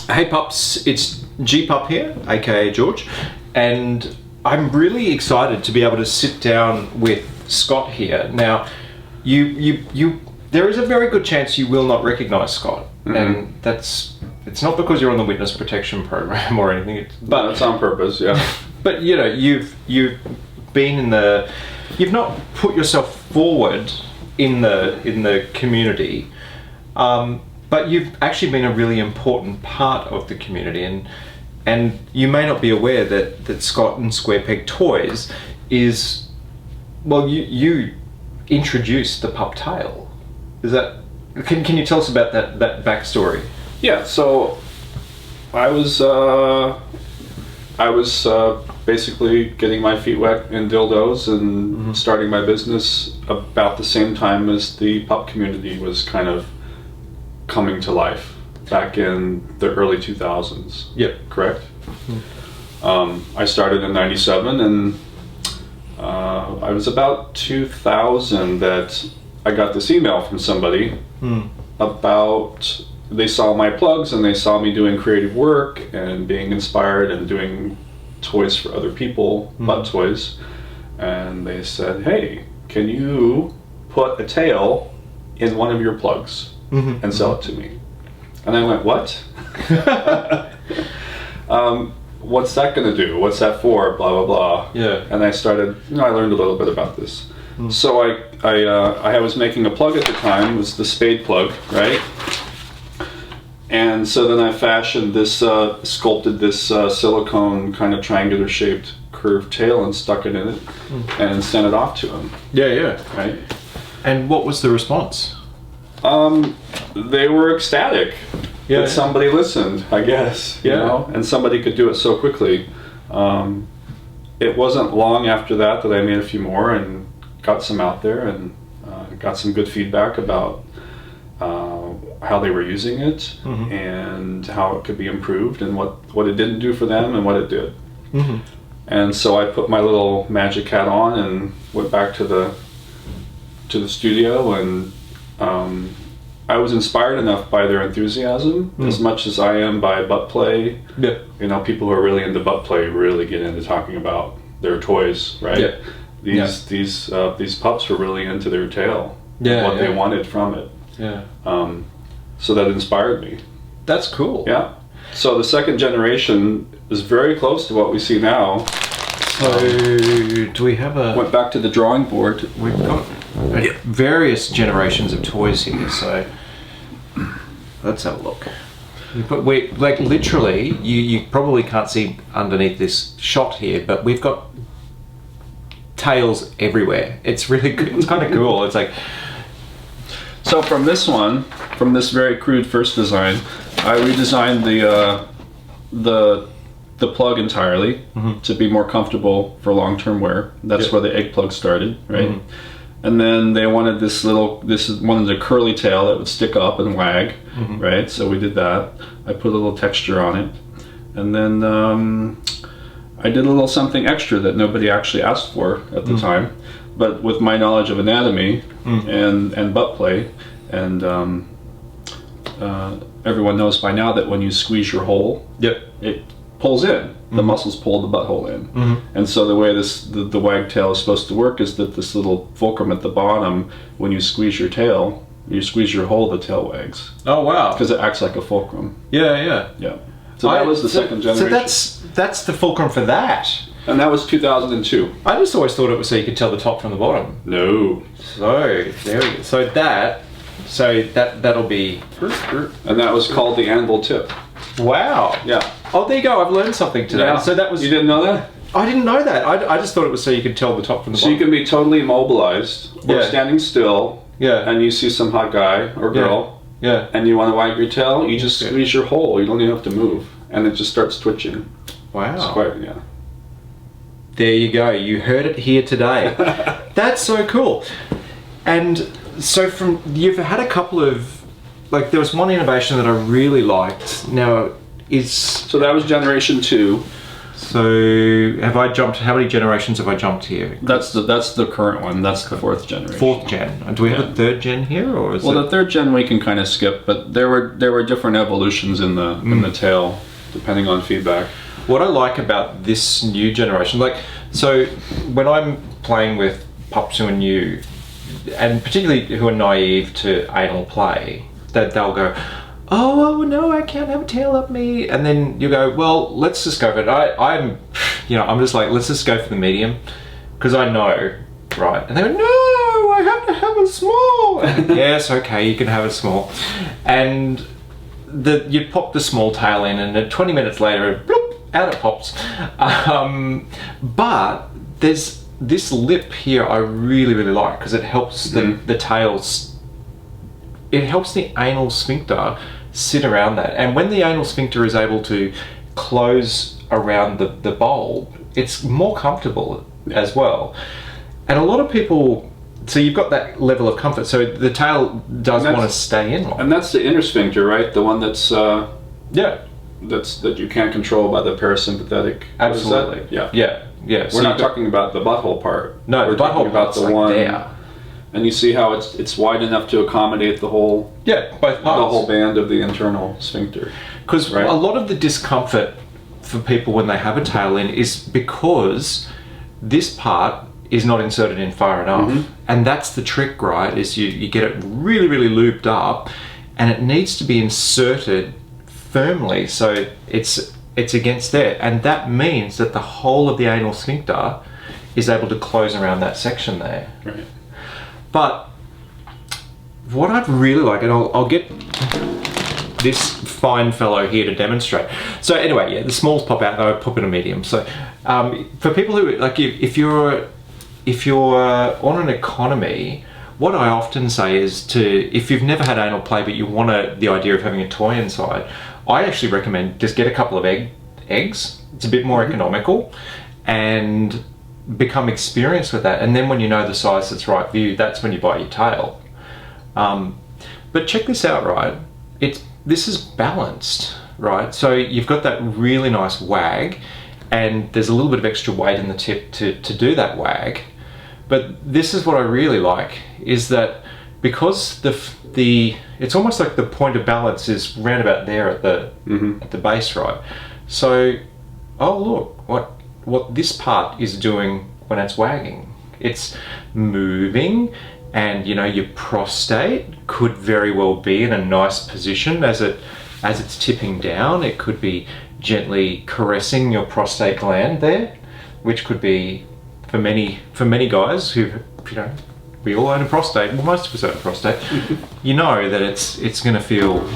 Hey pups, it's Gpup here, aka George, and I'm really excited to be able to sit down with Scott here. Now, there is a very good chance you will not recognise Scott, and it's not because you're on the witness protection program or anything. But it's on purpose, yeah. But you know, you've been you've not put yourself forward in the community. But you've actually been a really important part of the community, and you may not be aware that Scott and SquarePegToys is, well, you introduced the pup tail. Is that, can you tell us about that backstory? Yeah, so I was basically getting my feet wet in dildos and starting my business about the same time as the pup community was kind of coming to life back in the early 2000s. Yep. Correct? I started in 97, and I was about 2000 that I got this email from somebody about, they saw my plugs and they saw me doing creative work and being inspired and doing toys for other people, butt toys, and they said, hey, can you put a tail in one of your plugs and sell it to me? And I went, what? What's that going to do? What's that for? Blah, blah, blah. Yeah. And I started, I learned a little bit about this. So I was making a plug at the time. It was the spade plug, right? And so then I fashioned this, sculpted this silicone kind of triangular shaped curved tail and stuck it in it and sent it off to him. Yeah. Right? And what was the response? They were ecstatic that somebody listened, I guess, you know, and somebody could do it so quickly. It wasn't long after that I made a few more and got some out there and got some good feedback about how they were using it and how it could be improved and what it didn't do for them and what it did. And so I put my little magic hat on and went back to the studio, and I was inspired enough by their enthusiasm as much as I am by butt play. Yeah. You know, people who are really into butt play really get into talking about their toys, right? Yeah. These pups were really into their tail, what they wanted from it. Yeah. So that inspired me. That's cool. Yeah. So the second generation is very close to what we see now. So do we have Went back to the drawing board. We've got various generations of toys here, so let's have a look. But we, like, literally, you probably can't see underneath this shot here, but we've got tails everywhere. It's really good. It's kind of cool. It's like, so from this very crude first design, I redesigned the plug entirely to be more comfortable for long-term wear. That's where the egg plug started, right? And then they wanted wanted a curly tail that would stick up and wag, right? So we did that. I put a little texture on it, and then I did a little something extra that nobody actually asked for at the time, but with my knowledge of anatomy and butt play, and everyone knows by now that when you squeeze your hole, it pulls in. The muscles pull the butthole in. And so the way the wagtail is supposed to work is that this little fulcrum at the bottom, when you squeeze your tail, you squeeze your hole, the tail wags. oh wow. Because it acts like a fulcrum. Yeah. So that was the second generation. So that's the fulcrum for that. And that was 2002. I just always thought it was so you could tell the top from the bottom. No. So there we go. So that'll be. And that was called the anvil tip. Wow. Yeah. Oh, there you go. I've learned something today. Yeah. So that was. You didn't know that? I didn't know that. I just thought it was so you could tell the top from the So bottom. you can be totally immobilized or standing still, and you see some hot guy or girl, and you want to wag your tail, you just squeeze your hole. You don't even have to move, and it just starts twitching. Wow. It's quite, There you go. You heard it here today. That's so cool. And so you've had a couple of, like, there was one innovation that I really liked. Now, so that was generation 2. So have I jumped? How many generations have I jumped here? That's the current one. That's the 4th generation. 4th gen. And do we have a 3rd gen here, or is the 3rd gen we can kind of skip, but there were different evolutions in the tail depending on feedback. What I like about this new generation, like, so when I'm playing with pups who are new, and particularly who are naive to anal play, that they'll go, oh no, I can't have a tail up me, and then you go, well, let's just go for it. I'm just like, let's just go for the medium, because I know, right? And they go, no, I have to have a small. And, yes, okay, you can have a small, and you pop the small tail in, and then 20 minutes later, bloop, out it pops. But there's this lip here I really like, because it helps the tails. It helps the anal sphincter sit around that, and when the anal sphincter is able to close around the bulb, it's more comfortable as well. And a lot of people, so you've got that level of comfort, so the tail does want to stay in long. And that's the inner sphincter, right? The one that's that you can't control by the parasympathetic. Absolutely. Yeah. We're not talking about the butthole part. No, we're the butthole about the like one there. And you see how it's wide enough to accommodate the whole both parts. The whole band of the internal sphincter. Because a lot of the discomfort for people when they have a tail in is because this part is not inserted in far enough, and that's the trick, right? Is you get it really lubed up, and it needs to be inserted firmly so it's against there, and that means that the whole of the anal sphincter is able to close around that section there. Right. But what I'd really like, and I'll get this fine fellow here to demonstrate. So anyway, the smalls pop out, though I pop in a medium. So for people who, like, if you're on an economy, what I often say is if you've never had anal play but you want the idea of having a toy inside, I actually recommend just get a couple of eggs. It's a bit more economical, and become experienced with that, and then when you know the size that's right for you, that's when you buy your tail. But check this out, right? This is balanced, right? So you've got that really nice wag, and there's a little bit of extra weight in the tip to do that wag. But this is what I really like, is that because it's almost like the point of balance is round about there at the base, right? So, oh look, what this part is doing when it's wagging. It's moving, and your prostate could very well be in a nice position as it's tipping down. It could be gently caressing your prostate gland there, which could be for many guys who, we all own a prostate, well, most of us own a prostate, you know that it's going to feel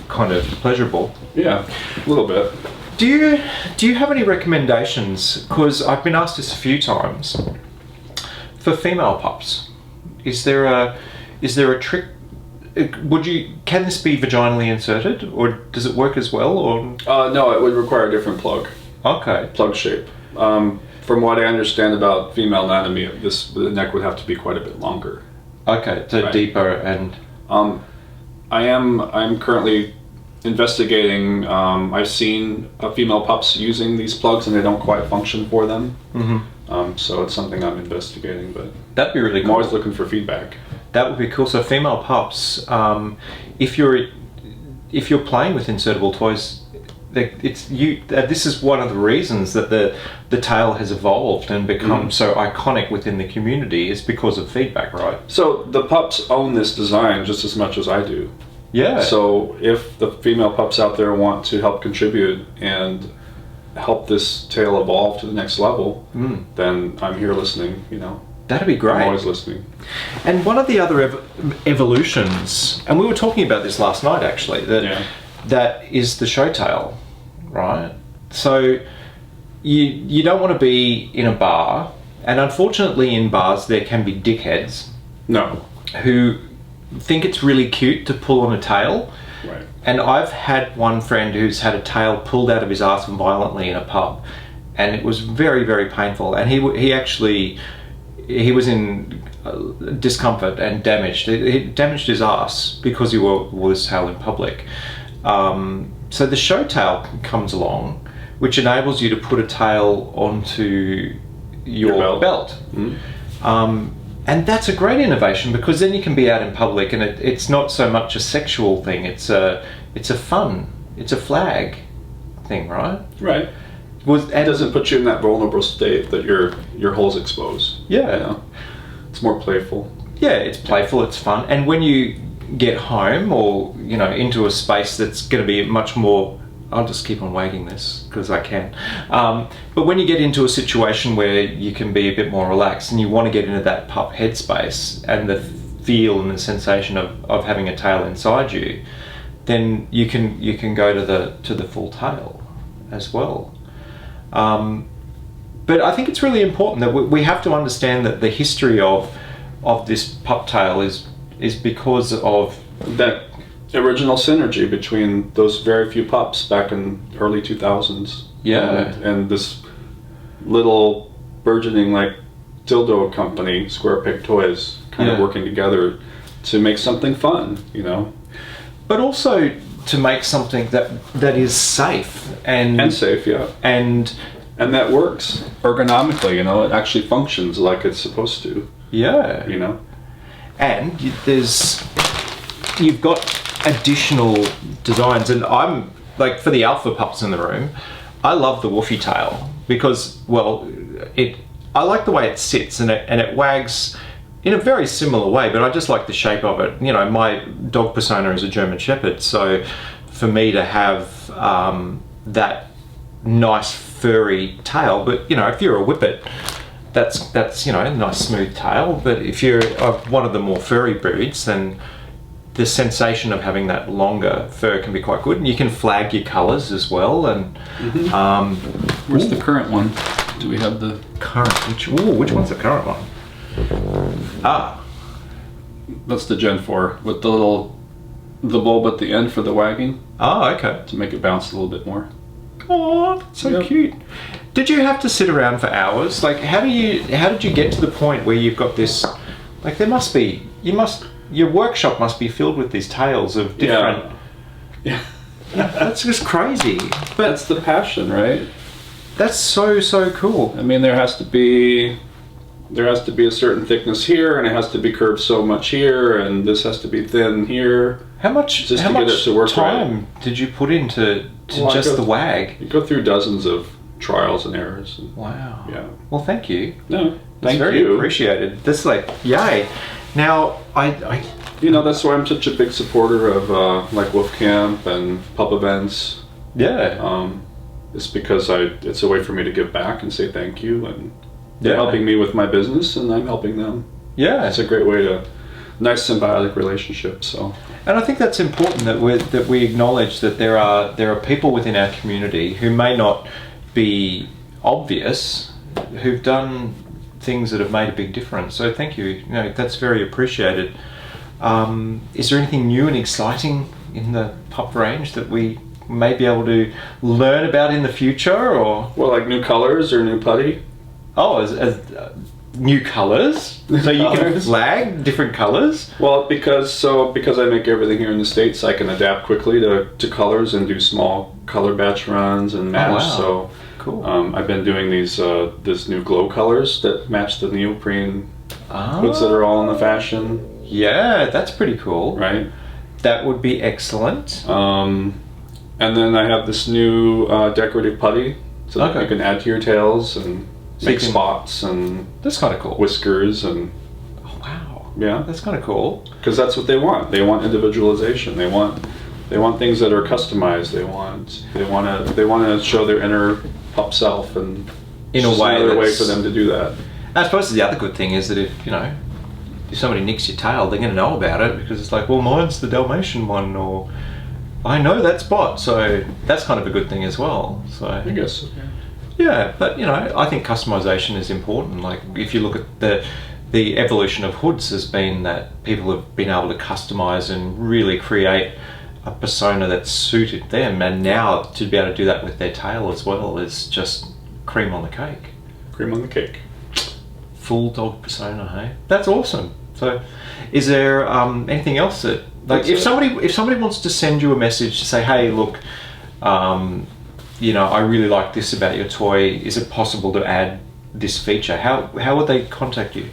kind of pleasurable. Yeah, a little bit. Do you have any recommendations? Because I've been asked this a few times. For female pups, is there a trick? Can this be vaginally inserted, or does it work as well? Or no, it would require a different plug. Okay. Plug shape. From what I understand about female anatomy, the neck would have to be quite a bit longer. Okay, so right. Deeper and. I'm currently investigating. I've seen female pups using these plugs, and they don't quite function for them. So it's something I'm investigating, but that'd be really cool. I'm always looking for feedback. That would be cool. So female pups, if you're playing with insertable toys, this is one of the reasons that the tail has evolved and become so iconic within the community, is because of feedback, right? So the pups own this design just as much as I do. Yeah. So if the female pups out there want to help contribute and help this tail evolve to the next level, then I'm here listening, That'd be great. I'm always listening. And one of the other evolutions, and we were talking about this last night actually, that is the show tail, right? So you don't want to be in a bar, and unfortunately in bars there can be dickheads who think it's really cute to pull on a tail. Right. And I've had one friend who's had a tail pulled out of his arse violently in a pub, and it was very, very painful, and he was in discomfort and damaged. It damaged his arse because he wore this tail in public. So the show tail comes along, which enables you to put a tail onto your belt. And that's a great innovation, because then you can be out in public and it's not so much a sexual thing, it's a flag thing, right? Right. It doesn't put you in that vulnerable state that your hole's exposed. Yeah. You know? It's more playful. Yeah, it's playful, it's fun. And when you get home, or into a space that's going to be much more, I'll just keep on wagging this because I can, but when you get into a situation where you can be a bit more relaxed and you want to get into that pup headspace and the feel and the sensation of having a tail inside you, then you can go to the full tail as well. But I think it's really important that we have to understand that the history of this pup tail is because of that original synergy between those very few pups back in early 2000s. Yeah. And this little burgeoning like dildo company, SquarePegToys, kind of working together to make something fun, But also to make something that is safe and safe, yeah. And that works ergonomically, it actually functions like it's supposed to. Yeah. And you've got additional designs, and I'm like, for the alpha pups in the room, I love the woofy tail because, I like the way it sits and it wags in a very similar way, but I just like the shape of it. My dog persona is a German Shepherd, so for me to have that nice furry tail, but if you're a whippet, that's a nice smooth tail. But if you're one of the more furry breeds, then the sensation of having that longer fur can be quite good, and you can flag your colours as well. And where's the current one? Do we have the current? Which one's the current one? That's the Gen 4 with the bulb at the end for the wagging. Oh, okay. To make it bounce a little bit more. Oh, that's so cute. Did you have to sit around for hours? Like, how did you get to the point where you've got this? Like, your workshop must be filled with these tales of different. Yeah. That's just crazy. But that's the passion, right? That's so cool. I mean, there has to be a certain thickness here, and it has to be curved so much here, and this has to be thin here. How much get it to work time did you put into just the wag? You go through dozens of trials and errors. Wow. Yeah. Well, thank you. No, that's very appreciated. That's yay. Now, I that's why I'm such a big supporter of like Wolf Camp and pup events. Yeah. It's because it's a way for me to give back and say thank you, and they're helping me with my business, and I'm helping them. Yeah. It's a great way to nice symbiotic relationship. So. And I think that's important that we acknowledge that there are people within our community who may not be obvious, who've done things that have made a big difference. So thank you. That's very appreciated. Is there anything new and exciting in the pup range that we may be able to learn about in the future, or like new colors or new putty? Oh, as new colors, so you can flag different colors. Well, because I make everything here in the States, I can adapt quickly to colors and do small color batch runs and match. Oh, wow. So cool. I've been doing these new glow colors that match the neoprene hoods that are all in the fashion. Yeah, that's pretty cool. Right. That would be excellent. And then I have this new decorative putty, so that you can add to your tails and make spots, and that's kind of cool. Whiskers and wow, yeah, that's kind of cool. Because that's what they want. They want individualization. They want things that are customized. They want to show their inner pup self, and in a way, another way for them to do that. I suppose the other good thing is that if somebody nicks your tail, they're going to know about it, because it's like, well, mine's the Dalmatian one, or I know that spot, so that's kind of a good thing as well. So I guess so, yeah. Yeah, but I think customization is important. Like, if you look at the evolution of hoods, has been that people have been able to customize and really create a persona that suited them, and now to be able to do that with their tail as well is just cream on the cake. Cream on the cake. Full dog persona, hey? That's awesome. So, is there anything else that, like, if somebody wants to send you a message to say, hey, look, you know, I really like this about your toy. Is it possible to add this feature? How would they contact you?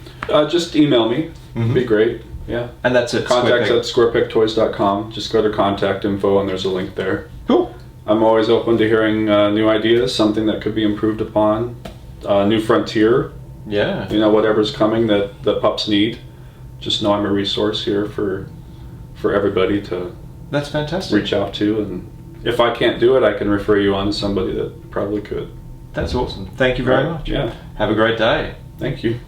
Just email me. It'd be great. Yeah. And that's at contacts at SquarePegToys.com. Just go to contact info and there's a link there. Cool. I'm always open to hearing new ideas, something that could be improved upon, new frontier. Yeah. You know, whatever's coming that pups need. Just know I'm a resource here for everybody to. That's fantastic. Reach out to, and if I can't do it, I can refer you on to somebody that probably could. That's awesome. Thank you very much. Yeah. Have a great day. Thank you.